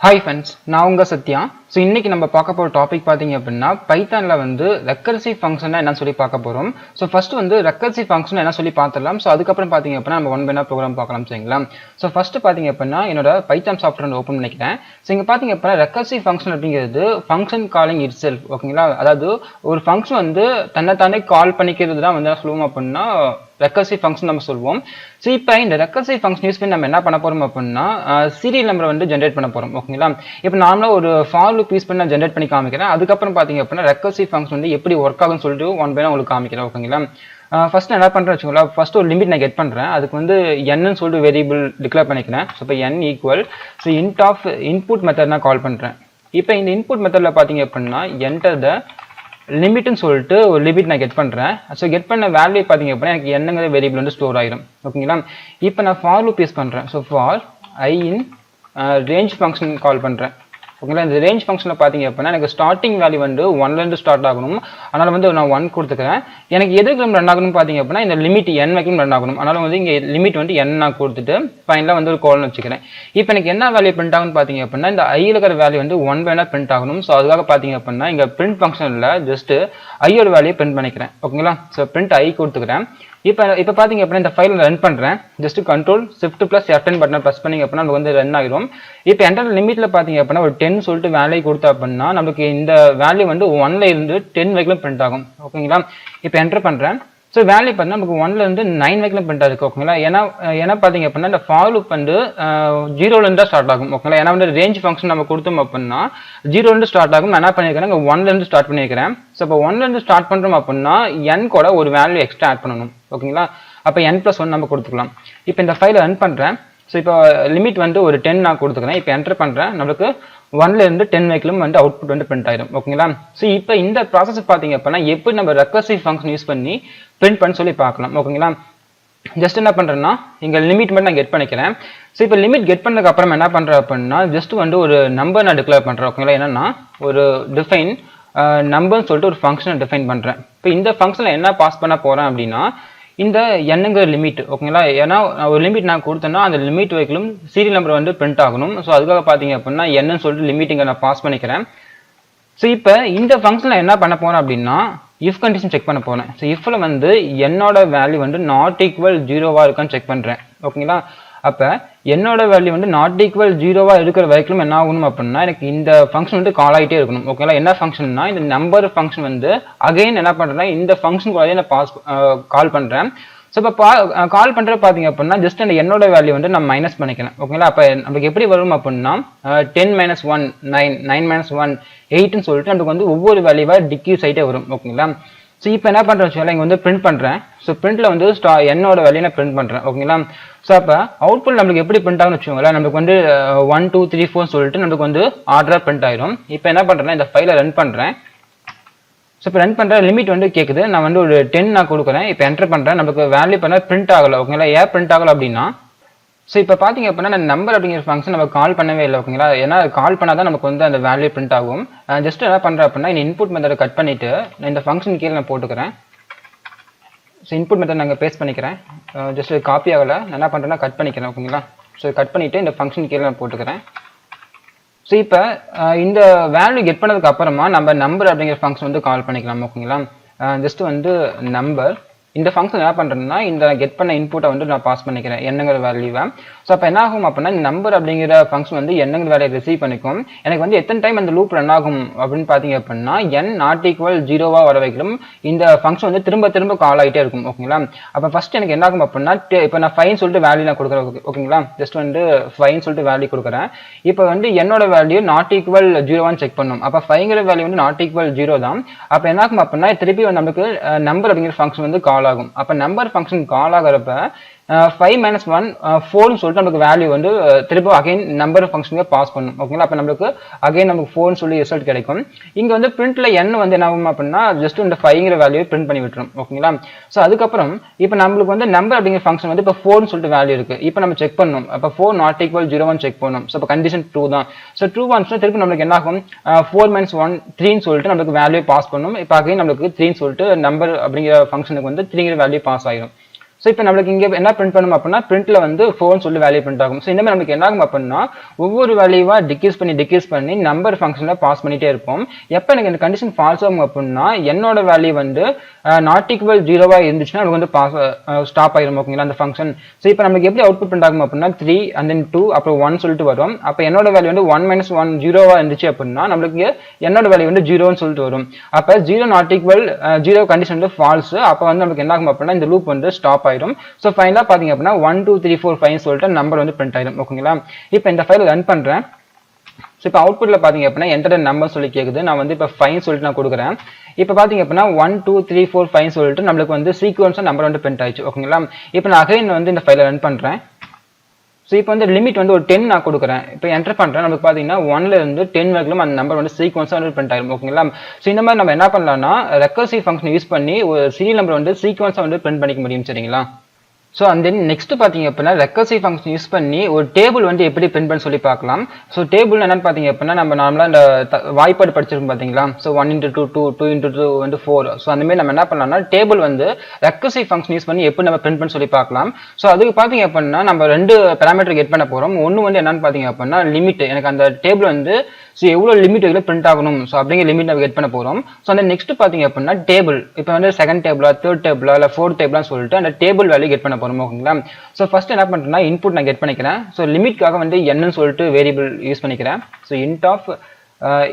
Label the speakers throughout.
Speaker 1: Hi friends, நான் உங்க Sathya. So இன்னைக்கு நம்ம பார்க்க போகிற டாபிக் பார்த்தீங்க அப்படின்னா பைத்தானில் வந்து ரெக்கர்சிவ் ஃபங்க்ஷன் என்ன சொல்லி பார்க்க போகிறோம். ஸோ ஃபர்ஸ்ட் வந்து ரெக்கர்சிவ் ஃபங்க்ஷன் என்ன சொல்லி பார்த்துடலாம். ஸோ அதுக்கப்புறம் பார்த்தீங்க அப்படின்னா நம்ம ஒன் பை ஒன் ப்ரோக்ராம் பார்க்கலாம் சரிங்களா. ஸோ ஃபர்ஸ்ட் பார்த்தீங்க அப்படின்னா என்னோட பைத்தான் சாஃப்ட்வேர் ஓப்பன் பண்ணிக்கிறேன். ஸோ இங்கே பார்த்தீங்க அப்படின்னா ரெக்கர்சிவ் ஃபங்க்ஷன் அப்படிங்கிறது ஃபங்க்ஷன் காலிங் இட் செல்ஃப் ஓகேங்களா. அதாவது ஒரு ஃபங்க்ஷன் வந்து தன்னைத்தானே கால் பண்ணிக்கிறது தான் வந்து என்ன சொல்லுவோம் அப்படின்னா ரெக்கர்சிவ் ஃபங்க்ஷன் நம்ம சொல்லுவோம். ஸோ இப்போ இந்த ரெக்கர்சிவ் ஃபங்க்ஷன் யூஸ் பண்ணி நம்ம என்ன பண்ண போகிறோம் அப்படின்னா சீரியல் நம்பரை வந்து ஜென்ரேட் பண்ண போகிறோம் ஓகேங்களா. இப்போ நார்மலாக ஒரு ஃபார் லூப் யூஸ் பண்ணி நான் ஜென்ரேட் பண்ணி காமிக்கிறேன். அதுக்கப்புறம் பார்த்தீங்க அப்படின்னா ரெக்கர்சிவ் ஃபங்க்ஷன் வந்து எப்படி ஒர்க் ஆகும்னு சொல்லிட்டு ஒன் பை ஒன் உங்களுக்கு காமிக்கிறேன் ஓகேங்களா. ஃபர்ஸ்ட் என்ன பண்ணுறேன் வச்சுக்கோங்களா. ஃபர்ஸ்ட் ஒரு லிமிட் நான் கெட் பண்ணுறேன். அதுக்கு வந்து என்னன்னு சொல்லிட்டு வேரியபிள் டிக்ளேர் பண்ணிக்கிறேன். ஸோ இப்போ n equal so int of input method நான் கால் பண்ணுறேன். இப்போ இந்த இன்புட் மெத்தடில் பார்த்தீங்க அப்படின்னா என்டர் த லிமிட்னு சொல்லிட்டு ஒரு லிமிட் நான் கெட் பண்ணுறேன். ஸோ கெட் பண்ண வேல்யூ பார்த்தீங்க அப்படின்னா எனக்கு என்னங்கிற வேரியபிள் வந்து ஸ்டோர் ஆகிடும் ஓகேங்களா. இப்போ நான் ஃபார் லூப் யூஸ் பண்ணுறேன். So for I in range function கால் பண்ணுறேன் ஓகேங்களா. இந்த ரேஞ்ச் ஃபங்க்ஷனில் பார்த்தீங்க அப்படின்னா எனக்கு ஸ்டார்டிங் வேல்யூ வந்து 1லேருந்து ஸ்டார்ட் ஆகணும். அதனால் வந்து நான் 1 கொடுத்துக்கிறேன். எனக்கு எதுக்கு ரன் ஆகணும்னு பார்த்தீங்க அப்படின்னா இந்த லிமிட் n வரைக்கும் ரன் ஆகணும். அதனால் வந்து இங்கே லிமிட் வந்து n நான் கொடுத்துட்டு ஃபைனலாக வந்து ஒரு கோல்னு வச்சுக்கிறேன். இப்போ எனக்கு என்ன வேல்யூ பிரிண்ட் ஆகும்னு பார்த்தீங்க அப்படின்னா இந்த ஐயில் இருக்கிற வேல்யூ வந்து 1 வேணா பிரிண்ட் ஆகணும். ஸோ அதுக்காக பார்த்தீங்க அப்படின்னா இங்கே பிரிண்ட் ஃபங்க்ஷனில் ஜஸ்ட் ஐயோட வேல்யூ பிரிண்ட் பண்ணிக்கிறேன் ஓகேங்களா. ஸோ பிரிண்ட் ஐ கொடுத்துக்கிறேன். இப்போ பார்த்தீங்க அப்படின்னா இந்த ஃபைல் ரன் பண்ணுறேன். Just control shift plus F10 button press பண்ணிங்க அப்படின்னா நமக்கு வந்து ரன் ஆகிடும். இப்போ என்டர் லிமிட்டில் பார்த்தீங்க அப்படின்னா ஒரு 10 சொல்லிட்டு வேல்யூ கொடுத்தா அப்படின்னா நமக்கு இந்த வேல்யூ வந்து 1ல இருந்து 10 வரைக்கும் பிரிண்ட் ஆகும் ஓகேங்களா. இப்போ என்டர் பண்ணுறேன். ஸோ வேல்யூ பார்த்தீங்கன்னா நமக்கு 1லேருந்து 9 வரைக்கும் பிரிண்ட் ஆகிருக்கு ஓகேங்களா. ஏன்னா பார்த்தீங்க அப்படின்னா இந்த ஃபார் லூப் வந்து 0லேருந்து தான் ஸ்டார்ட் ஆகும் ஓகேங்களா. ஏன்னா வந்து ரேஞ்ச் ஃபங்க்ஷன் நம்ம கொடுத்தோம் அப்படின்னா 0லேருந்து ஸ்டார்ட் ஆகும். நான் என்ன பண்ணியிருக்கிறேன் இங்கே 1லேருந்து ஸ்டார்ட் பண்ணியிருக்கிறேன். ஸோ இப்போ 1லேருந்து ஸ்டார்ட் பண்ணுறோம் அப்படின்னா n கூட ஒரு வேல்யூ எக்ஸ்ட்ரா ஆட் பண்ணணும் ஓகேங்களா. அப்போ n+1 நம்ம கொடுத்துக்கலாம். இப்போ இந்த ஃபைலை ரன் பண்ணுறேன். ஸோ இப்போ லிமிட் வந்து ஒரு 10 நான் கொடுத்துக்கிறேன். இப்போ என்டர் பண்ணுறேன். நம்மளுக்கு 1லேருந்து 10 வரைக்கும் வந்து அவுட்புட் வந்து பிரிண்ட் ஆயிடும் ஓகேங்களா. ஸோ இப்போ இந்த ப்ராசஸ் பார்த்தீங்க அப்படின்னா எப்படி நம்ம ரெக்கர்சிவ் ஃபங்க்ஷன் யூஸ் பண்ணி பிரிண்ட் பண்ண சொல்லி பார்க்கலாம் ஓகேங்களா. ஜஸ்ட் என்ன பண்ணுறேன்னா இங்கே லிமிட் மட்டும் நான் கெட் பண்ணிக்கிறேன். ஸோ இப்போ லிமிட் கெட் பண்ணதுக்கு அப்புறம் என்ன பண்ணுறேன் அப்படின்னா ஜஸ்ட் வந்து ஒரு நம்பர் நான் டிக்ளேர் பண்ணுறேன் ஓகேங்களா. என்னன்னா ஒரு டிஃபைன் நம்பர்னு சொல்லிட்டு ஒரு ஃபங்க்ஷனை டிஃபைன் பண்ணுறேன். இப்போ இந்த ஃபங்க்ஷனில் என்ன பாஸ் பண்ண போகிறேன் அப்படின்னா இந்த என்னங்கிற லிமிட் ஓகேங்களா. ஏன்னா ஒரு லிமிட் நான் கொடுத்தேன்னா அந்த லிமிட் வரைக்கும் சீரியல் நம்பர் வந்து பிரிண்ட் ஆகணும். ஸோ அதுக்காக பார்த்தீங்க அப்படின்னா என்னன்னு சொல்லிட்டு லிமிட் இங்கே நான் பாஸ் பண்ணிக்கிறேன். ஸோ இப்போ இந்த ஃபங்க்ஷனில் என்ன பண்ண போகிறேன் அப்படின்னா இஃப் கண்டிஷன் செக் பண்ண போகிறேன். ஸோ இஃப்ல வந்து என்னோட வேல்யூ வந்து நாட் ஈக்குவல் 0வா இருக்கான்னு செக் பண்ணுறேன் ஓகேங்களா. அப்போ என்னோட வேல்யூ வந்து நாட் ஈக்குவல் 0வா இருக்கிற வரைக்கும் என்ன ஆகணும் அப்படின்னா எனக்கு இந்த ஃபங்க்ஷன் வந்து கால் ஆகிட்டே இருக்கணும் ஓகேங்களா. என்ன ஃபங்க்ஷன்னா இந்த நம்பர் ஃபங்க்ஷன் வந்து அகைன் என்ன பண்ணுறேன்னா இந்த ஃபங்க்ஷன் கூட நான் கால் பண்ணுறேன். ஸோ இப்போ கால் பண்ணுறது பார்த்தீங்க அப்படின்னா ஜஸ்ட் அந்த என்னோட வேல்யூ வந்து நான் மைனஸ் பண்ணிக்கிறேன் ஓகேங்களா. அப்போ நமக்கு எப்படி வரும் அப்படின்னா 10 - 1 9 9 - 1 8ன்னு சொல்லிட்டு நமக்கு வந்து ஒவ்வொரு வேல்யூவாக டிக்யூஸ் ஆகிட்டே வரும் ஓகேங்களா. ஸோ இப்போ என்ன பண்ணுறேன் வச்சுக்கோங்களேன் இங்கே வந்து பிரிண்ட் பண்ணுறேன். ஸோ பிரிண்ட்டில் வந்து என்னோட வேல்யூ நான் பிரிண்ட் பண்ணுறேன் ஓகேங்களா. ஸோ அப்போ அவுட்புட் நம்மளுக்கு எப்படி பிரிண்ட் ஆகும்னு வச்சுக்கோங்களேன். நமக்கு வந்து 1 2 3 4 சொல்லிட்டு நமக்கு வந்து ஆர்டராக பிரிண்ட் ஆயிடும். இப்போ என்ன பண்ணுறேன்னா இந்த ஃபைலை ரன் பண்ணுறேன். ஸோ இப்போ ரன் பண்ணுற லிமிட் வந்து கேட்குது. நான் வந்து ஒரு 10 நான் கொடுக்குறேன். இப்போ என்டர் பண்ணுறேன். நமக்கு வேல்யூ பண்ண பிரிண்ட் ஆகலை ஓகேங்களா. ஏன் பிரிண்ட் ஆகலை அப்படின்னா ஸோ இப்போ பார்த்தீங்க அப்படின்னா நான் நம்பர் அப்படிங்கிற ஃபங்க்ஷன் நம்ம கால் பண்ணவே இல்லை ஓகேங்களா. ஏன்னா கால் பண்ணால் தான் நமக்கு வந்து அந்த வேல்யூ பிரிண்ட் ஆகும். ஜஸ்ட் என்ன பண்ணுறேன் அப்படின்னா இந்த இன்புட் மெத்தடை கட் பண்ணிவிட்டு நான் இந்த ஃபங்க்ஷன் கீழே நான் போட்டுக்கிறேன். ஸோ இன்புட் மெத்தட் நாங்கள் பேஸ்ட் பண்ணிக்கிறேன். ஜஸ்ட் காப்பி ஆகலை. நான் என்ன பண்ணுறேன்னா கட் பண்ணிக்கிறேன் ஓகேங்களா. ஸோ கட் பண்ணிவிட்டு இந்த ஃபங்க்ஷன் கீழே நான் போட்டுக்கிறேன். ஸோ இப்போ இந்த வேல்யூ கெட் பண்ணதுக்கு அப்புறமா நம்ம நம்பர் அப்படிங்கிற ஃபங்க்ஷன் வந்து கால் பண்ணிக்கலாம் ஓகேங்களா. ஜஸ்ட் வந்து நம்பர் இந்த ஃபங்க்ஷன் என்ன பண்ணுறேன்னா இந்த கெட் பண்ண இன்புட்டை வந்து நான் பாஸ் பண்ணிக்கிறேன் என்னங்கிற வேல்யூவை. ஸோ அப்போ என்ன ஆகும் அப்படின்னா இந்த நம்பர் அப்படிங்கிற ஃபங்க்ஷன் வந்து என்னங்கிற வேல்யூ ரிசீவ் பண்ணிக்கும். எனக்கு வந்து எத்தனை டைம் அந்த லூப் ரன் ஆகும் அப்படின்னு பார்த்தீங்க அப்படின்னா n நாட் ஈக்குவல் 0வா வர வைக்கலும் இந்த ஃபங்க்ஷன் வந்து திரும்ப திரும்ப கால் ஆகிட்டே இருக்கும் ஓகேங்களா. அப்போ ஃபர்ஸ்ட் எனக்கு என்ன ஆகும் அப்படின்னா இப்போ நான் 5 சொல்லிட்டு வேல்யூ நான் கொடுக்குறேன் ஓகேங்களா. ஜஸ்ட் வந்து 5 சொல்லிட்டு வேல்யூ கொடுக்குறேன். இப்போ வந்து என்னோட வேல்யூ நாட் ஈக்குவல் 0வான்னு செக் பண்ணும். அப்போ 5ங்கிற வேல்யூ வந்து நாட் ஈக்குவல் 0 தான். அப்போ என்ன ஆகும் அப்படின்னா திருப்பி நமக்கு நம்பர் அப்படிங்கிற ஃபங்க்ஷன் வந்து கால் ஆகும். அப்போ நம்பர் ஃபங்க்ஷன் கால் ஆகிறப்ப 5 - 1 4ன்னு சொல்லிட்டு நமக்கு வேல்யூ வந்து திரும்ப அகைன் நம்பர் ஃபங்க்ஷனுக்கு பாஸ் பண்ணும் ஓகேங்களா. அப்போ நம்மளுக்கு அகைன் நமக்கு 4ன்னு சொல்லி ரிசல்ட் கிடைக்கும். இங்கே வந்து பிரிண்ட்ல n வந்து என்ன ஆகும் அப்படின்னா ஜஸ்ட் இந்த 5ங்கிற வேல்யூ பிரிண்ட் பண்ணி விட்டுரும் ஓகேங்களா. ஸோ அதுக்கப்புறம் இப்போ நம்மளுக்கு வந்து நம்பர் அப்படிங்கிற ஃபங்க்ஷன் வந்து இப்போ 4ன்னு சொல்லிட்டு வேல்யூ இருக்கு. இப்போ நம்ம செக் பண்ணணும். அப்போ 4 நாட் ஈக்குவல் 0 செக் பண்ணணும். ஸோ இப்போ கண்டிஷன் ட்ரூ தான். ஸோ ட்ரூ வந்துச்சுன்னா திருப்பி நம்மளுக்கு என்ன ஆகும் 4 - 1 3ன்னு சொல்லிட்டு நம்மளுக்கு வேல்யூ பாஸ் பண்ணும். இப்போ அகைன் நம்மளுக்கு 3ன்னு சொல்லிட்டு நம்பர் அப்படிங்கிற ஃபங்க்ஷனுக்கு வந்து 3ங்கிற வேல்யூ பாஸ் ஆகிடும். ஸோ இப்போ நம்மளுக்கு இங்கே என்ன பிரிண்ட் பண்ணும் அப்படின்னா பிரிண்ட்ல வந்து 4 சொல்லி வேல்யூ பிரிண்ட் ஆகும். ஸோ இந்த மாதிரி நமக்கு என்ன ஆகும் அப்படின்னா ஒவ்வொரு வேல்யூவா டிக்ரீஸ் பண்ணி நம்பர் ஃபங்க்ஷன்ல பாஸ் பண்ணிட்டே இருப்போம். எப்போ எனக்கு இந்த கண்டிஷன் ஃபால்ஸ் ஆகும் அப்படின்னா என்னோட வேல்யூ வந்து நாட் ஈக்குவல் 0வா இருந்துச்சுன்னா நமக்கு வந்து பாஸ் ஸ்டாப் ஆயிரும். ஓகேங்களா அந்த ஃபங்க்ஷன். ஸோ இப்போ நமக்கு எப்படி அவுட்புட் பிரிண்ட் ஆகும் அப்படின்னா 3 and then 2 அப்புறம் 1 சொல்லிட்டு வரும். அப்போ என்னோட வேல்யூ வந்து 1 - 1 0வா இருந்துச்சு அப்படின்னா நம்மளுக்கு என்னோட வேல்யூ வந்து 0ன்னு சொல்லிட்டு வரும். அப்போ 0 நாட் ஈக்குவல் 0 கண்டிஷன் வந்து ஃபால்ஸ். அப்போ வந்து நமக்கு என்ன ஆகும் அப்படின்னா இந்த லூப் வந்து ஸ்டாப் ஆயிரும். ஸோ ஃபைனலா பாத்தீங்க அப்படின்னா 1 2 3 4 5 சொல்லிட்டு நம்பர் வந்து பிரிண்ட் ஆயிடும். ஓகேங்களா இப்போ இந்த ஃபைலை ரன் பண்றேன். ஸோ இப்போ அவுட்புட்ல பாத்தீங்க அப்படின்னா என்டர் நம்பர் சொல்லி கேக்குது. நான் வந்து இப்போ 5 சொல்லிட்டு நான் கொடுக்குறேன். இப்போ பாத்தீங்க அப்படின்னா 1 2 3 4 5 சொல்லிட்டு நம்மளுக்கு வந்து சீக்வன்ஸா நம்பர் வந்து பிரிண்ட் ஆயிடுச்சு. ஓகேங்களா இப்போ நான் அகைன் வந்து இந்த ஃபைலை ரன் பண்றேன். ஸோ இப்போ வந்து லிமிட் வந்து ஒரு 10 நான் கொடுக்குறேன். இப்போ என்டர் பண்ணுறேன். நமக்கு பார்த்தீங்கன்னா 1ல இருந்து 10 வரைக்கும் அந்த நம்பர் வந்து சீக்வன்ஸாக வந்து பிரிண்ட் ஆயிடும். ஓகேங்களா ஸோ இந்த மாதிரி நம்ம என்ன பண்ணலாம்னா ரெக்கர்சிவ் ஃபங்க்ஷன் யூஸ் பண்ணி ஒரு சீரியல் நம்பர் வந்து சீக்வன்ஸாக வந்து பிரிண்ட் பண்ணிக்க முடியும். சரிங்களா ஸோ அண்ட் தென் நெக்ஸ்ட் பார்த்தீங்க அப்படின்னா ரெக்கர்சிவ் ஃபங்க்ஷன் யூஸ் பண்ணி ஒரு டேபிள் வந்து எப்படி பிரிண்ட் பண்ண சொல்லி பார்க்கலாம். ஸோ டேபிள் என்னன்னு பார்த்தீங்க அப்படின்னா நம்ம நார்மலாக இந்த வாய்ப்பாடு படிச்சிருக்கோம் பார்த்தீங்களா. ஸோ 1 × 2 2 2 × 2 வந்து 4. ஸோ அந்த மாதிரி நம்ம என்ன பண்ணலாம்னா டேபிள் வந்து ரெக்கர்சிவ் ஃபங்க்ஷன் யூஸ் பண்ணி எப்படி நம்ம பிரிண்ட் பண்ண சொல்லி பார்க்கலாம். ஸோ அதுக்கு பார்த்தீங்க அப்படின்னா நம்ம 2 பேராமீட்டர் கெட் பண்ண போகிறோம். ஒன்று வந்து என்னன்னு பார்த்தீங்க அப்படின்னா லிமிட். எனக்கு அந்த டேபிள் வந்து ஸோ எவ்வளோ லிமிட் வரைக்கும் பிரிண்ட் ஆகணும் ஸோ அப்படிங்கிற லிமிட் நம்ம கெட் பண்ண போகிறோம். ஸோ அந்த நெக்ஸ்ட் பார்த்தீங்க அப்படின்னா டேபிள் இப்போ வந்து செகண்ட் டேபிளா தேர்ட் டேபிளா இல்லை ஃபோர்த் டேபிளான்னு சொல்லிட்டு அந்த டேபிள் வேல்யூ கெட் பண்ண போகிறோம். ஓகேங்களா ஸோ ஃபர்ஸ்ட் என்ன பண்ணுறேன்னா இன்புட் நான் கெட் பண்ணிக்கிறேன். ஸோ லிமிட்காக வந்து என்னன்னு சொல்லிட்டு வேரியபிள் யூஸ் பண்ணிக்கிறேன். ஸோ இன்ட் ஆஃப்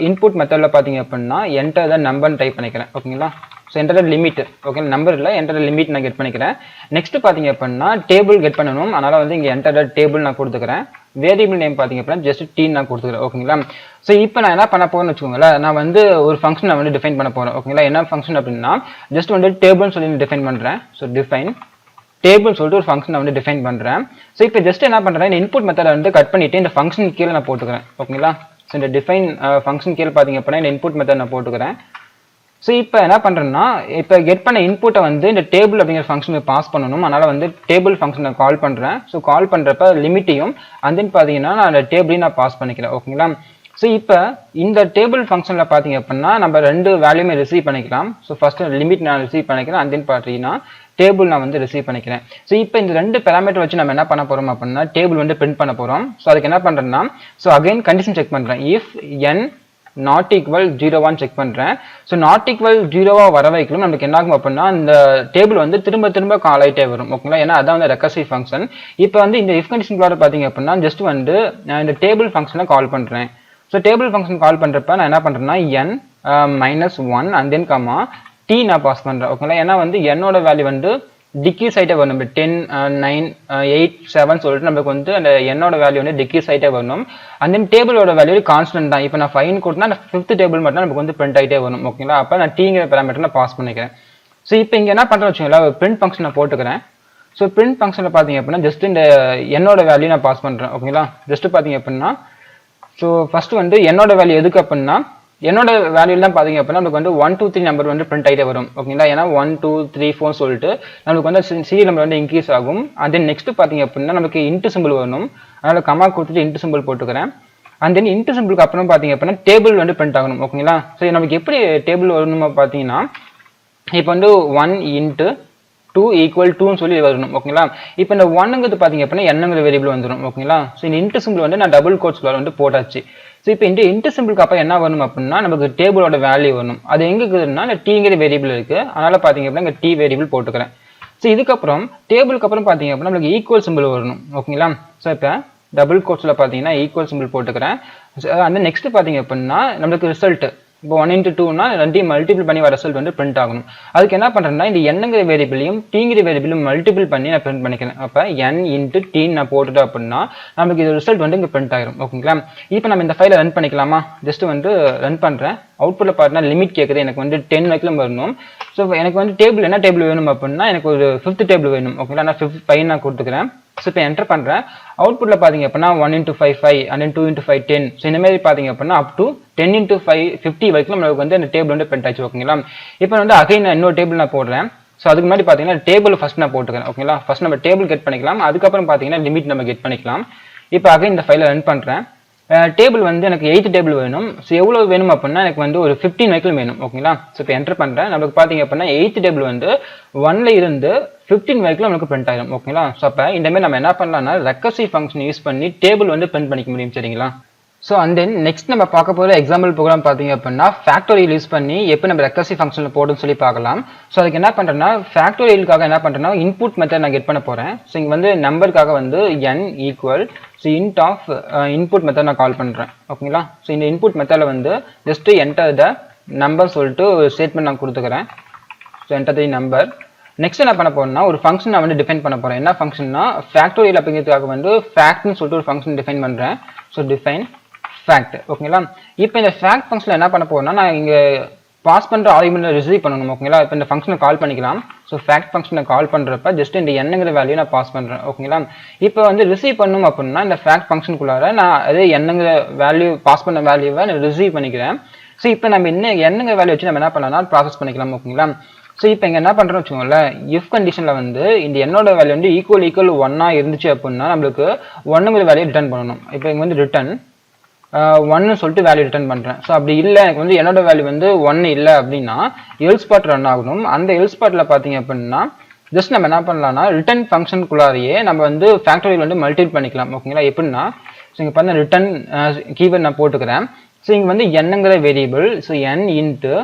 Speaker 1: இன்புட் மெத்தடில் பார்த்தீங்க அப்படின்னா என்டர் த நம்பர்னு டைப் பண்ணிக்கிறேன். ஓகேங்களா so enter the limit. Okay number இல்லை என்டர் த லிமிட் நான் கெட் பண்ணிக்கிறேன். நெக்ஸ்ட் பார்த்தீங்க அப்படின்னா டேபிள் கெட் பண்ணணும். அதனால வந்து இங்கே என்டர் த டேபிள் நான் கொடுத்துக்கிறேன். வேரியபிள் நேம் பார்த்தீங்க அப்படின்னா ஜஸ்ட் டி நான் கொடுத்துக்கிறேன். ஓகேங்களா ஸோ இப்போ நான் என்ன பண்ண போறேன்னு வச்சுக்கோங்களேன். நான் வந்து ஒரு ஃபங்க்ஷன் நான் வந்து டிஃபைன் பண்ண போகிறேன். ஓகேங்களா என்ன ஃபங்க்ஷன் அப்படின்னா ஜஸ்ட் வந்து டேபிள்னு சொல்லி டிஃபைன் பண்ணுறேன். ஸோ டிஃபைன் டேபிள் சொல்லிட்டு ஒரு ஃபங்க்ஷன் வந்து டிஃபைன் பண்ணுறேன். ஸோ இப்போ ஜஸ்ட் என்ன பண்ணுறேன் இந்த இன்புட் மெத்தடை வந்து கட் பண்ணிட்டு இந்த ஃபங்க்ஷன் கீழே நான் போட்டுக்கிறேன். ஓகேங்களா ஸோ இந்த டிஃபைன் ஃபங்க்ஷன் கீழே பார்த்தீங்க அப்படின்னா இந்த இன்புட் மெத்தட் நான் போட்டுக்கிறேன். ஸோ இப்போ என்ன பண்ணுறேன்னா இப்போ கெட் பண்ண இன்புட்டை வந்து இந்த டேபிள் அப்படிங்கிற ஃபங்க்ஷனுக்கு பாஸ் பண்ணணும். அதனால் வந்து டேபிள் ஃபங்க்ஷனை கால் பண்ணுறேன். ஸோ கால் பண்ணுறப்ப லிமிட்டையும் அண்ட் தென் பார்த்தீங்கன்னா நான் அந்த டேபிளையும் நான் பாஸ் பண்ணிக்கிறேன். ஓகேங்களா ஸோ இப்போ இந்த டேபிள் ஃபங்க்ஷனில் பார்த்தீங்க அப்படின்னா நம்ம 2 வேல்யூமே ரிசீவ் பண்ணிக்கலாம். ஸோ ஃபர்ஸ்ட் லிமிட் நான் ரிசீவ் பண்ணிக்கிறேன். அண்ட் தென் பார்த்தீங்கன்னா டேபிள் நான் வந்து ரிசீவ் பண்ணிக்கிறேன். ஸோ இப்போ இந்த 2 பேராமீட்டர் வச்சு நம்ம என்ன பண்ண போகிறோம் அப்படின்னா டேபிள் வந்து பிரிண்ட் பண்ண போகிறோம். ஸோ அதுக்கு என்ன பண்ணுறேன்னா ஸோ அகைன் கண்டிஷன் செக் பண்ணுறேன். இஃப் n நாட் ஈக்குவல் 0வான்னு செக் பண்ணுறேன். ஸோ நாட் ஈக்குவல் 0வா வர வைக்கணும் நமக்கு என்ன ஆகும் அப்படின்னா இந்த டேபிள் வந்து திரும்ப கால் ஆகிட்டே வரும். ஓகேங்களா ஏன்னா அதான் வந்து ரெக்கர்சிவ் ஃபங்க்ஷன். இப்போ வந்து இந்த இஃப் கண்டிஷன் ப்ளாட் பார்த்தீங்க அப்படின்னா ஜஸ்ட் வந்து நான் இந்த டேபிள் ஃபங்க்ஷனை கால் பண்ணுறேன். ஸோ டேபிள் ஃபங்க்ஷன் கால் பண்ணுறப்ப நான் என்ன பண்ணுறேன்னா n -1 and then comma D நான் பாஸ் பண்ணுறேன். ஓகேங்களா ஏன்னா வந்து என்னோட வேல்யூ வந்து டிக்ரீஸ் ஆகிட்டே வரணும். 10 9 8 7 சொல்லிட்டு நமக்கு வந்து அந்த என்னோட வேல்யூ வந்து டிக்ரீஸ் ஆகிட்டே வரணும். அண்ட் தென் டேபிளோட வேல்யூ கான்ஸ்டன்ட் தான். இப்போ நான் 5 கொடுத்தா அந்த 5th டேபிள் மட்டும் நமக்கு வந்து பிரிண்ட் ஆகிட்டே வரும். ஓகேங்களா அப்போ நான் டீங்கிற பேராமீட்டர் நான் பாஸ் பண்ணிக்கிறேன். ஸோ இப்போ இங்கே என்ன பண்ணுறேன் வச்சுங்களா பிரிண்ட் ஃபங்க்ஷன் நான் போட்டுக்கிறேன். ஸோ பிரிண்ட் ஃபங்க்ஷனில் பார்த்தீங்க அப்படின்னா ஜஸ்ட் இந்த என்னோட வேல்யூ நான் பாஸ் பண்ணுறேன். ஓகேங்களா ஜஸ்ட் பார்த்தீங்க அப்படின்னா ஸோ ஃபர்ஸ்ட் வந்து என்னோட வேல்யூ எதுக்கு அப்படின்னா என்னோட வேல்யூ தான் பார்த்தீங்க அப்படின்னா நமக்கு வந்து 1 2 3 நம்பர் வந்து பிரிண்ட் ஆகிட்டே வரும். ஓகேங்களா ஏன்னா 1 2 3 4 சொல்லிட்டு நமக்கு வந்து சீரியல் நம்பர் வந்து இன்க்ரீஸ் ஆகும். அண்ட் தென் நெக்ஸ்ட் பார்த்தீங்க அப்படின்னா நமக்கு இன்ட்டு சிம்பிள் வரணும். அதனால கமா கொடுத்துட்டு இன்ட்டு சிம்பிள் போட்டுக்கிறேன். அண்ட் தென் இன்ட்டு சிம்பிளுக்கு அப்புறம் பார்த்தீங்க அப்படின்னா டேபிள் வந்து பிரிண்ட் ஆகணும். ஓகேங்களா ஸோ நமக்கு எப்படி டேபிள் வரணுமா பார்த்தீங்கன்னா இப்போ வந்து 1 × 2 = 2ன்னு சொல்லி வரணும். ஓகேங்களா இப்போ இந்த 1ங்கிறது பார்த்தீங்க அப்படின்னா என்னங்கிற வேரியபிள் வந்துடும். ஓகேங்களா ஸோ இந்த இன்ட்டு சிம்பிள் வந்து நான் டபுள் கோட்ஸ்ல வந்து போட்டாச்சு. ஸோ இப்போ இந்த இன்ட்டு சிம்பிளுக்கு அப்போ என்ன வரணும் அப்படின்னா நமக்கு டேபிளோட வேல்யூ வரணும். அது எங்கே இருக்குதுன்னா இந்த டீங்கிற வேரியபிள் இருக்கு. அதனால பார்த்தீங்க அப்படின்னா இங்கே டி வேரியபிள் போட்டுக்கிறேன். ஸோ இதுக்கப்புறம் டேபிளுக்கு அப்புறம் பார்த்தீங்க அப்படின்னா நமக்கு ஈக்குவல் சிம்பிள் வரணும். ஓகேங்களா ஸோ இப்போ டபுள் கோட்ஸ்ல பார்த்தீங்கன்னா ஈக்குவல் சிம்பிள் போட்டுக்கிறேன். அந்த நெக்ஸ்ட் பார்த்தீங்க அப்படின்னா நமக்கு ரிசல்ட் இப்போ 1 × 2னா 2 மல்டிபிள் பண்ணி வர ரிசல்ட் வந்து பிரிண்ட் ஆகணும். அதுக்கு என்ன பண்ணுறேன்னா இந்த என்னங்கிற வேரியபிளையும் டீங்கிற வேரியபிளும் மல்டிபிள் பண்ணி நான் பிரிண்ட் பண்ணிக்கிறேன். அப்போ n × t நான் போட்டுட்டேன் அப்படின்னா நமக்கு இது ரிசல்ட் வந்து இங்கே பிரிண்ட் ஆகிரும். ஓகேங்களா இப்போ நம்ம இந்த ஃபைலை ரன் பண்ணிக்கலாமா. ஜஸ்ட் வந்து ரன் பண்ணுறேன். அவுட்புட்டில் பார்த்தீங்கன்னா லிமிட் கேட்குது. எனக்கு வந்து 10 வரைக்கும் வரணும். ஸோ எனக்கு வந்து டேபிள் என்ன டேபிள் வேணும் அப்படின்னா எனக்கு ஒரு 5th டேபிள் வேணும். ஓகேங்களா நான் 5 நான் கொடுத்துக்கிறேன். ஸோ இப்போ என்டர் பண்ணுறேன். அவுட்புட்டில் பார்த்தீங்க அப்படின்னா 1 × 5 5 and then 2 × 5 10. ஸோ இந்த மாதிரி பார்த்தீங்க அப்படின்னா அப் டு 10 × 5 50 வரைக்கும் நமக்கு வந்து அந்த டேபிள் வந்து பிரிண்ட் ஆச்சு. ஓகேங்களா இப்போ வந்து அகைன் நான் இன்னொரு டேபிள் நான் போடுறேன். ஸோ அதுக்கு முன்னாடி பார்த்தீங்கன்னா டேபிள் ஃபர்ஸ்ட் நான் போட்டுக்கிறேன். ஓகேங்களா ஃபர்ஸ்ட் நம்ம டேபிள் கெட் பண்ணிக்கலாம். அதுக்கப்புறம் பார்த்தீங்கன்னா லிமிட் நம்ம கெட் பண்ணிக்கலாம். இப்போ அகைன் இந்த ஃபைலை ரன் பண்ணுறேன். டேபிள் வந்து எனக்கு 8th டேபிள் வேணும். ஸோ எவ்வளோ வேணும் அப்படின்னா எனக்கு வந்து ஒரு 15 வரைக்கும் வேணும். ஓகேங்களா? ஸோ இப்போ என்டர் பண்ணுறேன். நம்மளுக்கு பார்த்தீங்க அப்படின்னா 8th டேபிள் வந்து 1ல இருந்து 15 வரைக்கும் நமக்கு பிரிண்ட் ஆயிடும். ஓகேங்களா? ஸோ அப்போ இந்த மாதிரி நம்ம என்ன பண்ணலாம்னா ரெக்கர்சிவ் ஃபங்க்ஷன் யூஸ் பண்ணி டேபிள் வந்து பிரிண்ட் பண்ணிக்க முடியும். சரிங்களா? ஸோ அண்ட் தென் நெக்ஸ்ட் நம்ம பார்க்க போகிற எக்ஸாம்பிள் ப்ரோக்ராம் பார்த்தீங்க அப்படின்னா ஃபேக்டோரியல் யூஸ் பண்ணி எப்போ நம்ம ரெக்கர்சிவ் ஃபங்க்ஷனில் போடுன்னு சொல்லி பார்க்கலாம். ஸோ அதுக்கு என்ன பண்ணுறேன்னா ஃபேக்டோரியலுக்காக என்ன பண்ணுறேன்னா இன்புட் மெத்தட் நான் கெட் பண்ண போகிறேன். ஸோ இங்கே வந்து நம்பருக்காக வந்து n equal so int of input method நான் கால் பண்ணுறேன். ஓகேங்களா? ஸோ இந்த இன்புட் மெத்தடில் வந்து ஜஸ்ட் என்டர் த நம்பர் சொல்லிட்டு ஒரு ஸ்டேட்மெண்ட் நான் கொடுத்துக்கிறேன். So enter the number. Next என்ன பண்ண போறேன்னா ஒரு ஃபங்க்ஷன் நான் வந்து டிஃபைன் பண்ண போகிறேன். என்ன ஃபங்க்ஷன்னா ஃபேக்டோரியல் அப்படிங்கிறதுக்காக வந்து ஃபேக்ட்னு சொல்லிட்டு ஒரு ஃபங்க்ஷன் டிஃபைன் பண்ணுறேன். So define fact. ஓகேங்களா? இப்போ இந்த ஃபேக்ட் ஃபங்க்ஷனில் என்ன பண்ண போறேன்னா நான் இங்கே பாஸ் பண்ணுற ஆர்குமெண்ட்டை ரிசீவ் பண்ணணும். ஓகேங்களா? இப்போ இந்த ஃபங்க்ஷனை கால் பண்ணிக்கலாம். ஸோ ஃபேக்ட் ஃபங்க்ஷனை கால் பண்ணுறப்ப ஜஸ்ட் இந்த என்னங்கிற வேல்யூ நான் பாஸ் பண்ணுறேன். ஓகேங்களா? இப்போ வந்து ரிசீவ் பண்ணணும் அப்படின்னா இந்த ஃபேக்ட் ஃபங்க்ஷனுக்குள்ளார நான் அதே என்னங்கிற வேல்யூ பாஸ் பண்ண வேல்யூவை நான் ரிசீவ் பண்ணிக்கிறேன். ஸோ இப்போ நம்ம என்னங்கிற வேல்யூ வச்சு நம்ம என்ன பண்ணலாம்னா ப்ராசஸ் பண்ணிக்கலாம். ஓகேங்களா? ஸோ இப்போ இங்கே என்ன பண்ணுறோம்னு வச்சுக்கோங்களேன், இஃப் கண்டிஷனில் வந்து இந்த என்னோட வேல்யூ வந்து ஈக்குவல் 1 இருந்துச்சு அப்படின்னா நம்மளுக்கு 1ங்கிற வேல்யூ ரிட்டர்ன் பண்ணணும். இப்போ இங்கே வந்து ரிட்டர்ன் 1 சொல்லிட்டு வேல்யூ ரிட்டர்ன் பண்ணுறேன். ஸோ அப்படி இல்லை எனக்கு வந்து என்னோட வேல்யூ வந்து 1 இல்லை அப்படின்னா எல்ஸ் பார்ட் ரன் ஆகணும். அந்த எல்ஸ் பார்ட்டில் பார்த்தீங்க அப்படின்னா ஜஸ்ட் நம்ம என்ன பண்ணலாம்னா ரிட்டர்ன் ஃபங்க்ஷனுக்குள்ளாரையே நம்ம வந்து ஃபேக்டோரியல் வந்து மல்டிபிள் பண்ணிக்கலாம். ஓகேங்களா? எப்படின்னா ஸோ இங்கே பார்த்தா ரிட்டர்ன் கீவேர்ட் நான் போட்டுக்கிறேன். ஸோ இங்கே வந்து என்னங்கிற வேரியபிள் ஸோ n இன்ட்டு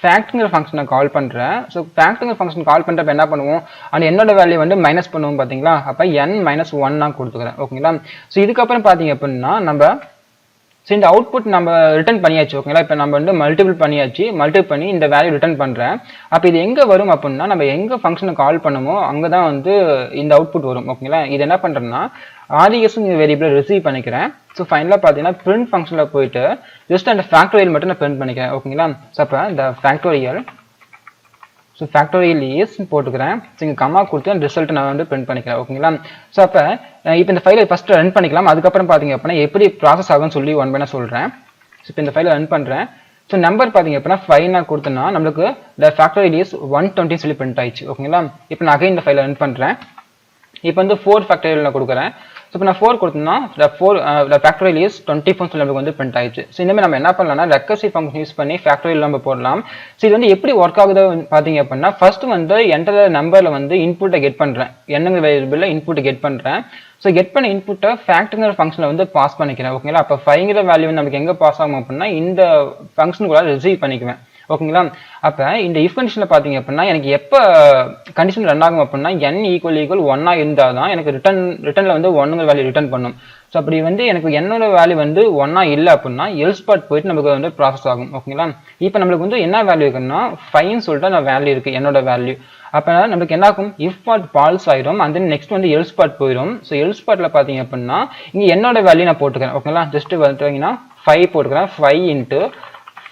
Speaker 1: ஃபேக்ட்ங்கிற ஃபங்க்ஷனை கால் பண்ணுறேன். ஸோ ஃபேக்ட்ங்கிற ஃபங்க்ஷன் கால் பண்ணுறப்ப என்ன பண்ணுவோம், அந்த என்னோட வேல்யூ வந்து மைனஸ் பண்ணுவோம் பார்த்தீங்களா? அப்போ n-1 நான் கொடுத்துக்கிறேன். ஓகேங்களா? ஸோ இதுக்கப்புறம் பார்த்தீங்க அப்படின்னா நம்ம ஸோ இந்த அவுட்புட் நம்ம ரிட்டர்ன் பண்ணியாச்சு. ஓகேங்களா? இப்போ நம்ம வந்து மல்டிபிள் பண்ணி இந்த வேல்யூ ரிட்டர்ன் பண்ணுறேன். அப்போ இது எங்கே வரும் அப்படின்னா நம்ம எங்கே ஃபங்க்ஷனை கால் பண்ணுமோ அங்கே தான் வந்து இந்த அவுட்புட் வரும். ஓகேங்களா? இது என்ன பண்ணுறேன்னா ஆர்எஸ்ங்கிற வேரியபிளை ரிசீவ் பண்ணிக்கிறேன். ஸோ ஃபைனலாக பார்த்தீங்கன்னா பிரிண்ட் ஃபங்க்ஷனில் போயிட்டு ஜஸ்ட் அந்த ஃபேக்டோரியல் மட்டும் நான் பிரிண்ட் பண்ணிக்கிறேன். ஓகேங்களா? ஸோ அப்போ இந்த ஃபேக்டோரியல் இஸ் போட்டுக்கிறேன். ஸோ இங்கே கமா கொடுத்து அந்த ரிசல்ட் நான் வந்து பிரிண்ட் பண்ணிக்கிறேன். ஓகேங்களா? ஸோ அப்போ இப்போ இந்த ஃபைலை ஃபஸ்ட்டு ரன் பண்ணிக்கலாம். அதுக்கப்புறம் பார்த்தீங்க அப்படின்னா எப்படி ப்ராசஸ் ஆகும்னு சொல்லி ஒன் பை நான் சொல்கிறேன். ஸோ இப்போ இந்த ஃபைலை ரன் பண்ணுறேன். ஸோ நம்பர் பார்த்தீங்க அப்படின்னா 5 நான் கொடுத்தேன்னா நம்மளுக்கு இந்த ஃபேக்டோரியல் இஸ் 120 சொல்லி பிரிண்ட் ஆயிடுச்சு. ஓகேங்களா? இப்போ நான் அகைன் இந்த ஃபைலை ரன் பண்ணுறேன். இப்போ வந்து 4 ஃபேக்டோரியல் நான் கொடுக்குறேன். ஸோ இப்போ நான் 4 கொடுத்தோம்னா ஃபேக்டோரியல் இஸ் 24 சொல்லி நமக்கு வந்து பிரிண்ட் ஆயிடுச்சு. ஸோ இந்த மாதிரி நம்ம என்ன பண்ணலாம்னா ரெக்கர்சிவ் ஃபங்க்ஷன் யூஸ் பண்ணி ஃபேக்டோரியல் நம்ம போடலாம். ஸோ இது வந்து எப்படி ஒர்க் ஆகுது பார்த்தீங்க அப்படின்னா ஃபர்ஸ்ட் வந்து என்டர் நம்பரில் வந்து இன்புட்டை கெட் பண்ணுறேன். என்னங்கிற வேரியபிளில் இன்புட்டை கெட் பண்ணுறேன். ஸோ கெட் பண்ண இன்புட்டை ஃபேக்ட்ங்கிற ஃபங்க்ஷனில் வந்து பாஸ் பண்ணிக்கிறேன். ஓகேங்களா? அப்போ 5ங்கிற வேல்யூ வந்து நமக்கு எங்கே பாஸ் ஆகும் அப்படின்னா இந்த ஃபங்க்ஷனுக்குள்ள ரிசீவ் பண்ணிக்குவேன். ஓகேங்களா? அப்போ இந்த இஃப் கண்டிஷனில் பார்த்தீங்க அப்படின்னா எனக்கு எப்போ கண்டிஷன் ரன் ஆகும் அப்படின்னா n ஈக்குவல் 1 இருந்தால் தான் எனக்கு ரிட்டர்னில் வந்து 1ங்கிற வேல்யூ ரிட்டர்ன் பண்ணும். ஸோ அப்படி வந்து எனக்கு என்னோட வேல்யூ வந்து 1 இல்லை அப்படின்னா எல்ஸ் பார்ட் போயிட்டு நமக்கு வந்து ப்ராசஸ் ஆகும். ஓகேங்களா? இப்போ நம்மளுக்கு வந்து என்ன வேல்யூ இருக்குன்னா 5ன்னு சொல்லிட்டு அந்த வேல்யூ இருக்குது என்னோட வேல்யூ. அப்போ நம்மளுக்கு என்ன ஆகும், இஃப் பார்ட் ஃபால்ஸ் ஆயிடும். அண்ட் தென் நெக்ஸ்ட் வந்து எல்ஸ் பார்ட் போயிடும். ஸோ எல்ஸ் பார்ட்டில் பார்த்தீங்க அப்படின்னா இங்கே என்னோட வேல்யூ நான் போட்டுக்கிறேன். ஓகேங்களா? ஜஸ்ட் பார்த்தீங்கன்னா 5 போட்டுக்கிறேன். 5 இன்ட்டு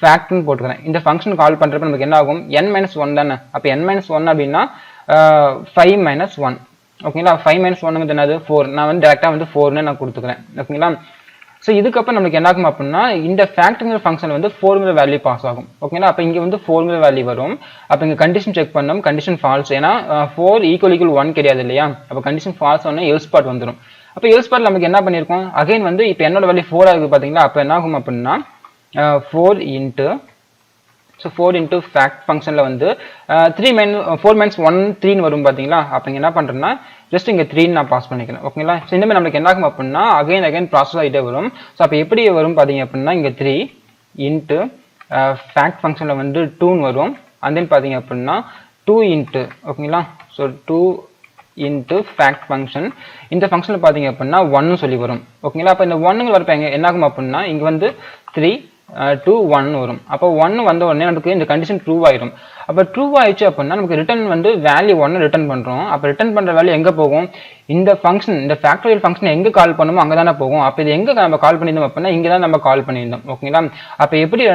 Speaker 1: ஃபேக்ட்னு போட்டுக்கிறேன். இந்த ஃபங்க்ஷன் கால் பண்ணுறப்ப நமக்கு என்ன ஆகும், n-1 தானே. அப்போ n-1 அப்படின்னா 5 - 1. ஓகேங்களா? 5 - 1 என்னது 4. நான் வந்து டேரெக்டாக வந்து 4ன்னு நான் கொடுத்துக்கிறேன். ஓகேங்களா? ஸோ இதுக்கப்புறம் நமக்கு என்ன ஆகும் அப்படின்னா இந்த ஃபேக்ட்ங்கிற ஃபங்க்ஷன் வந்து 4ங்கிற வேல்யூ பாஸ் ஆகும். ஓகேங்களா? அப்போ இங்கே வந்து 4ங்கிற வேல்யூ வரும். அப்போ இங்கே கண்டிஷன் செக் பண்ணணும். Condition falls. ஏன்னா 4 ஈக்குவல் 1 கிடையாது இல்லையா? அப்போ கண்டிஷன் ஃபால்ஸ் ஆனால் எல்ஸ் பார்ட் வந்துடும். அப்போ எல்ஸ் பார்ட் நமக்கு என்ன பண்ணியிருக்கோம், அகைன் வந்து இப்போ என்னோட வேல்யூ 4 ஆகுது பார்த்தீங்களா? அப்போ என்ன ஆகும் அப்படின்னா 4 இன்ட்டு ஃபேக்ட் ஃபங்க்ஷனில் வந்து 4 - 1 3 வரும் பார்த்தீங்களா? அப்போ இங்கே என்ன பண்ணுறேன்னா ஜஸ்ட் இங்கே 3 நான் பாஸ் பண்ணிக்கிறேன். ஓகேங்களா? ஸோ இனிமேல் நம்மளுக்கு என்ன ஆகும் அப்படின்னா அகைன் ப்ராசஸ் ஆகிட்டே வரும். ஸோ அப்போ எப்படி வரும் பார்த்தீங்க அப்படின்னா இங்கே 3 இன்ட்டு ஃபேக்ட் ஃபங்க்ஷனில் வந்து 2 வரும். அண்ட் தென் பார்த்தீங்க அப்படின்னா 2 இன்ட்டு ஓகேங்களா? So 2 into fact function. இந்த ஃபங்க்ஷனில் பார்த்தீங்க அப்படின்னா 1 சொல்லி வரும். ஓகேங்களா? அப்போ இந்த 1ங்க வரப்போ என்ன ஆகும் அப்படின்னா இங்கே வந்து 3 2 1 வரும். அப்போ 1 வந்த உடனே நமக்கு இந்த கண்டிஷன் ட்ரூ ஆயிடும். அப்போ ட்ரூ ஆயிடுச்சு அப்படின்னா நமக்கு ரிட்டர்ன் வந்து வேல்யூ 1 ரிட்டர்ன் பண்ணுறோம். அப்போ ரிட்டர்ன் பண்ணுற வேல்யூ எங்கே போகும், இந்த ஃபங்க்ஷன் இந்த ஃபேக்டோரியல் ஃபங்க்ஷன் எங்கே கால் பண்ணுமோ அங்கே தானே போகும். அப்போ இது எங்கே நம்ம கால் பண்ணியிருந்தோம் அப்படின்னா இங்கே தான் நம்ம கால் பண்ணியிருந்தோம். ஓகேங்களா? அப்போ எப்படி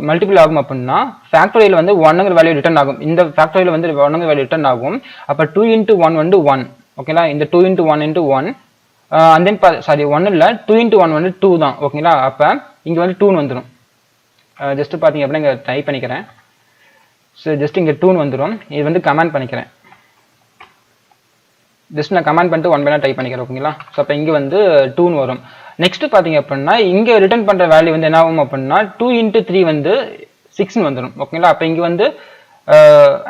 Speaker 1: மல்டிபிள் ஆகும் அப்படின்னா ஃபேக்டோரியல் வந்து 1ங்கிற வேல்யூ ரிட்டர்ன் ஆகும். இந்த ஃபேக்டோரியல் வந்து 1ங்கிற வேல்யூ ரிட்டர்ன் ஆகும். அப்போ 2 × 1 வந்து 1. ஓகேங்களா? இந்த 2 × 1 × 1 அண்ட் தென் சாரி 1 இல்லை 2 × 1 வந்து 2 தான். ஓகேங்களா? அப்போ இங்கே வந்து 2 வந்துடும். ஜஸ்ட் பார்த்தீங்க அப்படின்னா இங்கே டைப் பண்ணிக்கிறேன். ஸோ ஜஸ்ட் இங்கே 2 வந்துடும். இது வந்து கமெண்ட் பண்ணிக்கிறேன். ஜஸ்ட் நான் கமெண்ட் பண்ணிட்டு 1 பை டைப் பண்ணிக்கிறேன். ஓகேங்களா? ஸோ அப்போ இங்கே வந்து 2 வரும். நெக்ஸ்ட் பார்த்தீங்க அப்படின்னா இங்கே ரிட்டர்ன் பண்ணுற வேல்யூ வந்து என்ன ஆகும் அப்படின்னா 2 into 3 வந்து 6ன்னு வந்துடும் ஓகேங்களா. அப்போ இங்கே வந்து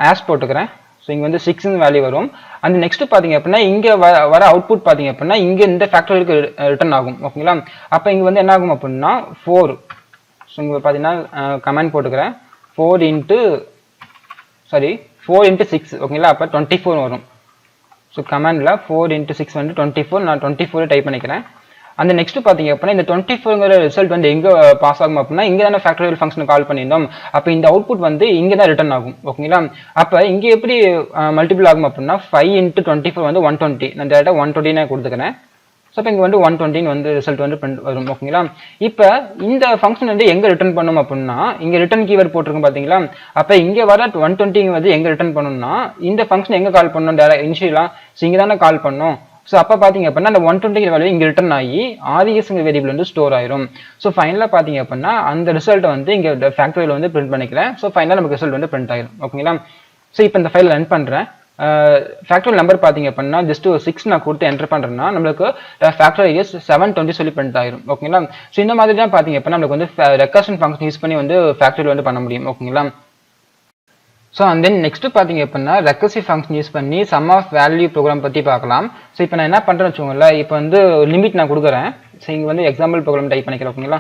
Speaker 1: ஆஸ் போட்டுக்கிறேன். ஸோ இங்கே வந்து 6ன்னு வேல்யூ வரும். அந்த நெக்ஸ்ட் பார்த்தீங்க அப்படின்னா இங்கே வர அவுட்புட் பார்த்தீங்க அப்படின்னா இங்கே இந்த ஃபேக்டரிக்கு ரிட்டர்ன் ஆகும் ஓகேங்களா. அப்போ இங்கே வந்து என்ன ஆகும் அப்படின்னா 4. ஸோ இங்கே பார்த்தீங்கன்னா கமெண்ட் போட்டுக்கிறேன் 4 into 6 ஓகேங்களா. அப்போ 24 வரும். ஸோ கமெண்டில் 4 into 6 வந்து 24, நான் 24 டைப் பண்ணிக்கிறேன். அந்த நெக்ஸ்ட் பார்த்தீங்க அப்படின்னா இந்த 24ங்கிற ரிசல்ட் வந்து எங்கே பாஸ் ஆகும் அப்படின்னா இங்கே தானே ஃபேக்டரியல் ஃபங்க்ஷன் கால் பண்ணியிருந்தோம். அப்போ இந்த அவுட்புட் வந்து இங்கே தான் ரிட்டர்ன் ஆகும் ஓகேங்களா. அப்போ இங்கே எப்படி மல்டிபிள் ஆகும் அப்படின்னா 5 into 24 வந்து 120, நான் டேரெக்டாக 120 கொடுத்துக்கிறேன். ஸோ இப்போ இங்கே வந்து 120 வந்து ரிசல்ட் வந்து வரும் ஓகேங்களா. இப்போ இந்த ஃபங்க்ஷன் வந்து எங்கே ரிட்டர்ன் பண்ணும் அப்படின்னா இங்கே ரிட்டர்ன் கீவேர்ட் போட்டிருக்கோம் பார்த்தீங்களா. அப்போ இங்கே வர 120 வந்து எங்கே ரிட்டர்ன் பண்ணணும்னா இந்த ஃபங்க்ஷன் எங்கே கால் பண்ணணும் டேரக்ட் இனிஷியலாக. ஸோ இங்கே தானே கால் பண்ணணும். ஸோ அப்போ பார்த்தீங்க அப்படின்னா அந்த 120 வேல்யூ இங்கே ரிட்டர்ன் ஆகி RESங்கிற வேரியபிள் வந்து ஸ்டோர் ஆயிரும். ஸோ ஃபைனலாக பார்த்தீங்க அப்படின்னா அந்த ரிசல்ட்டை வந்து இங்கே ஃபேக்டரியில் வந்து பிரிண்ட் பண்ணிக்கிறேன். ஸோ ஃபைனலாக நமக்கு ரிசல்ட் வந்து பிரிண்ட் ஆயிரும் ஓகேங்களா. ஸோ இப்போ இந்த ஃபைல் ரன் பண்ணுறேன். ஃபேக்டரியல் நம்பர் பார்த்தீங்க அப்படின்னா ஜஸ்ட் 6 நான் கொடுத்து என்டர் பண்ணுறேன்னா நம்மளுக்கு ஃபேக்டரியல் இஸ் 720 சொல்லி பிரிண்ட் ஆயிரும் ஓகேங்களா. ஸோ இந்த மாதிரி தான் பார்த்தீங்க அப்படின்னா நம்மளுக்கு வந்து ரெக்கர்ஷன் ஃபங்க்ஷன் யூஸ் பண்ணி வந்து ஃபேக்டரியல் வந்து பண்ண முடியும் ஓகேங்களா. ஸோ அண்ட் தென் நெக்ஸ்ட் பார்த்தீங்க அப்படின்னா ரெக்கர்சிவ் ஃபங்க்ஷன் யூஸ் பண்ணி சம் ஆஃப் வேல்யூ ப்ரோக்ராம் பற்றி பார்க்கலாம். ஸோ இப்போ நான் என்ன பண்ணுறேன்னு வச்சுக்கோங்களேன். இப்போ வந்து லிமிட் நான் கொடுக்குறேன். ஸோ இங்கே வந்து எக்ஸாம்பிள் ப்ரோக்ராம் டைப் பண்ணிக்கிறேன் ஓகேங்களா.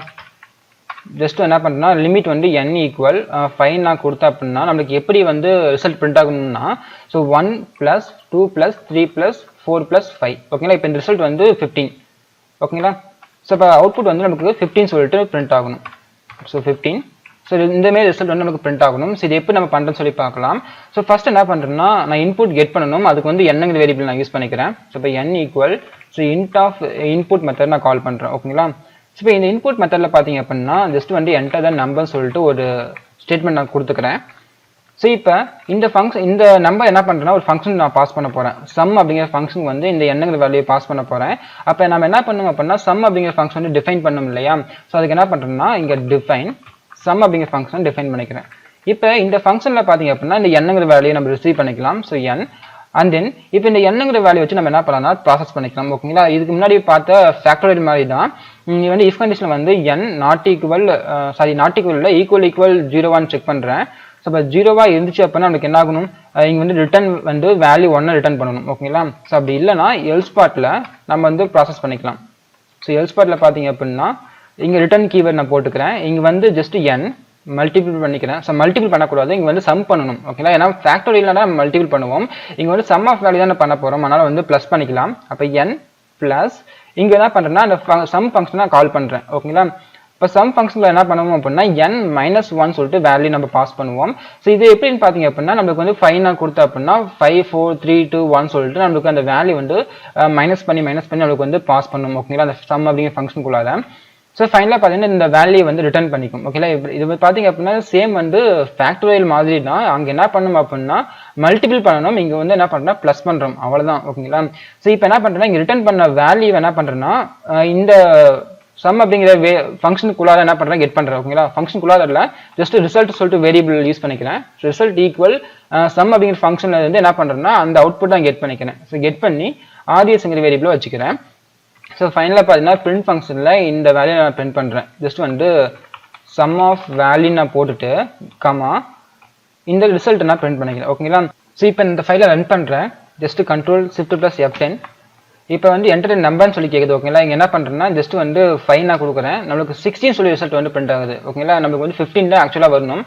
Speaker 1: ஜஸ்ட் என்ன பண்ணுறேன்னா லிமிட் வந்து n = 5 நான் கொடுத்தா அப்படின்னா நம்மளுக்கு எப்படி வந்து ரிசல்ட் பிரிண்ட் ஆகணும்னா ஸோ 1 + 2 + 3 + 4 + 5 ஓகேங்களா. இப்போ இந்த ரிசல்ட் வந்து 15 ஓகேங்களா. ஸோ இப்போ அவுட்புட் வந்து நமக்கு 15 சொல்லிட்டு பிரிண்ட் ஆகணும். ஸோ 15. ஸோ இந்தமாரி ரிசல்ட் வந்து நமக்கு பிரிண்ட் ஆகணும். ஸோ இது எப்படி நம்ம பண்ணுறோன்னு சொல்லி பார்க்கலாம். ஸோ ஃபர்ஸ்ட் என்ன பண்ணுறேன்னா நான் இன்புட் கெட் பண்ணணும். அதுக்கு வந்து என்னங்கிற வேரியபிள் நான் யூஸ் பண்ணிக்கிறேன். ஸோ இப்போ n = int of input method நான் கால் பண்ணுறேன் ஓகேங்களா. ஸோ இப்போ இந்த இன்புட் மெத்தடில் பார்த்தீங்க அப்படின்னா ஜஸ்ட் வந்து என்டர் த நம்பர் சொல்லிட்டு ஒரு ஸ்டேட்மெண்ட் நான் கொடுத்துக்கிறேன். ஸோ இப்போ இந்த நம்பர் என்ன பண்ணுறேன்னா ஒரு ஃபங்க்ஷன் நான் பாஸ் பண்ண போகிறேன். சம் அப்படிங்கிற ஃபங்க்ஷன் வந்து இந்த என்னங்கிற வேல்யூ பாஸ் பண்ண போகிறேன். அப்போ நம்ம என்ன பண்ணணும் அப்படின்னா சம் அப்படிங்கிற ஃபங்க்ஷன் வந்து டிஃபைன் பண்ணணும் இல்லையா. ஸோ அதுக்கு என்ன பண்ணுறேன்னா இங்கே டிஃபைன் சம் அப்படிங்கிற ஃபங்க்ஷன் டிஃபைன் பண்ணிக்கிறேன். இப்போ இந்த ஃபங்க்ஷனில் பார்த்தீங்க அப்படின்னா இந்த என்னங்கிற வேல்யூ நம்ம ரிசீவ் பண்ணிக்கலாம். ஸோ n அண்ட் தென் இப்போ இந்த என்னங்கிற வேல்யூ வச்சு நம்ம என்ன பண்ணலாம்னா ப்ராசஸ் பண்ணிக்கலாம் ஓகேங்களா. இதுக்கு முன்னாடி பார்த்த ஃபேக்டரியல் மாதிரி தான். இங்கே வந்து இஃப் கண்டிஷனில் வந்து n நாட் ஈக்குவல் இல்லை ஈக்குவல் 0 செக் பண்ணுறேன். ஸோ இப்போ 0 இருந்துச்சு அப்படின்னா நமக்கு என்ன ஆகணும் இங்கே வந்து ரிட்டர்ன் வந்து வேல்யூ 1 ரிட்டர்ன் பண்ணணும் ஓகேங்களா. ஸோ அப்படி இல்லைனா எல்ஸ் பார்ட்டில் நம்ம வந்து ப்ராசஸ் பண்ணிக்கலாம். ஸோ எல்ஸ் பார்ட்டில் பார்த்தீங்க அப்படின்னா இங்கே ரிட்டர்ன் கீவேர்ட் நான் போட்டுக்கிறேன். இங்கே வந்து ஜஸ்ட் n மல்டிபிள் பண்ணிக்கிறேன். ஸோ மல்டிபிள் பண்ணக்கூடாது, இங்கே வந்து சம் பண்ணணும் ஓகேங்களா. ஏன்னா ஃபேக்டரியல்னா நம்ம மல்டிபிள் பண்ணுவோம். இங்கே வந்து சம் ஆஃப் வேல்யூ தான் பண்ண போகிறோம். அதனால் வந்து ப்ளஸ் பண்ணிக்கலாம். அப்போ n ப்ளஸ் இங்கே என்ன பண்ணுறேன்னா அந்த சம் ஃபங்க்ஷன் நான் கால் பண்ணுறேன் ஓகேங்களா. இப்போ சம் ஃபங்க்ஷனில் என்ன பண்ணுவோம் அப்படின்னா n - 1 சொல்லிட்டு வேல்யூ நம்ம பாஸ் பண்ணுவோம். ஸோ இது எப்படின்னு பார்த்தீங்க அப்படின்னா நம்மளுக்கு வந்து 5 நான் கொடுத்தா அப்படின்னா 5 4 3 2 1 சொல்லிட்டு நம்மளுக்கு அந்த வேல்யூ வந்து மைனஸ் பண்ணி நம்மளுக்கு வந்து பாஸ் பண்ணுவோம் ஓகேங்களா அந்த சம் அப்படிங்கிற ஃபங்க்ஷனுக்குள்ளார. ஸோ ஃபைனலாக பார்த்தீங்கன்னா இந்த வேல்யூ வந்து ரிட்டர்ன் பண்ணிக்கும் ஓகேங்களா. இது பார்த்தீங்க அப்படின்னா சேம் வந்து ஃபேக்டரியல் மாதிரி தான். அங்கே என்ன பண்ணணும் அப்படின்னா மல்டிபிள் பண்ணணும். இங்கே வந்து என்ன பண்ணுறோம்னா ப்ளஸ் பண்ணுறோம் அவ்வளோதான் ஓகேங்களா. ஸோ இப்போ என்ன பண்ணுறேன்னா இங்கே ரிட்டர்ன் பண்ண வேல்யூ என்ன பண்ணுறேன்னா இந்த சம் அப்படிங்கிற ஃபங்க்ஷனுக்குள்ளார என்ன பண்ணுறேன் கெட் பண்ணுறேன் ஓகேங்களா. ஃபங்க்ஷனுக்குள்ளார ஜஸ்ட் ரிசல்ட் சொல்லிட்டு வேரியபிள் யூஸ் பண்ணிக்கிறேன். ரிசல்ட் ஈக்குவல் சம் அப்படிங்கிற ஃபங்க்ஷனில் வந்து என்ன பண்ணுறேன்னா அந்த அவுட்புட் தான் கெட் பண்ணிக்கிறேன். ஸோ கெட் பண்ணி RESங்கிற வேரியபிளை வச்சுக்கிறேன். ஸோ ஃபைனலாக பார்த்தீங்கன்னா பிரிண்ட் ஃபங்க்ஷனில் இந்த வேல்யூ நான் பிரிண்ட் பண்ணுறேன். ஜஸ்ட் வந்து சம் ஆஃப் வேல்யூ நான் போட்டுட்டு கமா இந்த ரிசல்ட் நான் பிரிண்ட் பண்ணிக்கிறேன் ஓகேங்களா. ஸோ இப்போ இந்த ஃபைலை ரன் பண்ணுறேன். Just Ctrl Shift + F10. இப்போ வந்து என்டர் நம்பர்னு சொல்லி கேட்குது ஓகேங்களா. இங்கே என்ன பண்ணுறேன்னா ஜஸ்ட் வந்து 5 நான் கொடுக்குறேன். நம்மளுக்கு 16 சொல்லி ரிசல்ட் வந்து பிரிண்ட் ஆகுது ஓகேங்களா. நம்மளுக்கு வந்து 15 தான் ஆக்சுவலாக வரணும்.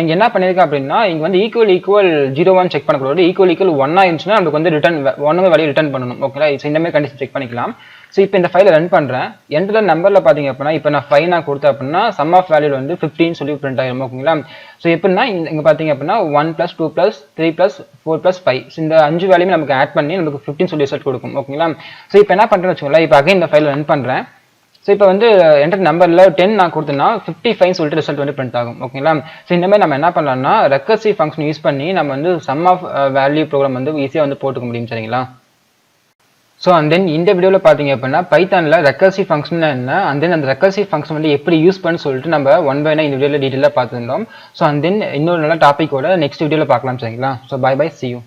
Speaker 1: இங்கே என்ன பண்ணியிருக்கேன் அப்படின்னா இங்கே வந்து ஈக்குவல் 0 செக் பண்ணக்கூடாது. ஈக்குவல் 1 இருந்துச்சுன்னா நமக்கு வந்து ரிட்டர்ன் 1 வேல்யூ ரிட்டர்ன் பண்ணணும் ஓகேங்களா. இந்த மாதிரி கண்டிஷன் செக் பண்ணிக்கலாம். ஸோ இப்போ இந்த ஃபைலை ரன் பண்ணுறேன். என்டர் நம்பரில் பார்த்தீங்க அப்படின்னா இப்போ நான் 5 நான் கொடுத்தேன் அப்படின்னா சம் ஆஃப் வேல்யூ வந்து 15 சொல்லி பிரிண்ட் ஆகிடும் ஓகேங்களா. ஸோ எப்படின்னா இங்கே பார்த்தீங்க அப்படின்னா 1 + 2 + 3 + 4 + 5 ஸோ இந்த 5 வேல்யூமே நமக்கு ஆட் பண்ணி நமக்கு 15 சொல்லி ரிசல்ட் கொடுக்கும் ஓகேங்களா. ஸோ இப்போ என்ன பண்ணுறேன்னு வச்சுக்கோங்களேன். இப்போ அகைன் இந்த ஃபைலை ரன் பண்ணுறேன். ஸோ இப்போ வந்து என்டர் நம்பரில் 10 நான் கொடுத்தேன்னா 55 சொல்லிட்டு ரிசல்ட் வந்து பிரிண்ட் ஆகும் ஓகேங்களா. ஸோ இந்த மாதிரி நம்ம என்ன பண்ணலாம்னா ரெக்கர்சிவ் ஃபங்க்ஷன் யூஸ் பண்ணி நம்ம வந்து சம் ஆஃப் வேல்யூ ப்ரோக்ராம் வந்து ஈஸியாக வந்து போட்டுக்க முடியும் சரிங்களா. ஸோ அண்ட் தென் இந்த வீடியோவில் பார்த்தீங்க அப்படின்னா பைத்தானில் ரெக்கர்சிவ் ஃபங்க்ஷன் என்ன அண்ட் தென் அந்த ரெக்கர்சிவ் ஃபங்க்ஷன் வந்து எப்படி யூஸ் பண்ணு சொல்லிட்டு நம்ம 1 by 1 இந்த வீடியோவில் டீட்டெயிலாக பார்த்துருந்தோம். ஸோ அண்ட் தென் இன்னொரு நல்ல டாப்பிக்கோட நெக்ஸ்ட் வீடியோவில் பார்க்கலாம் சரிங்களா. So bye see you.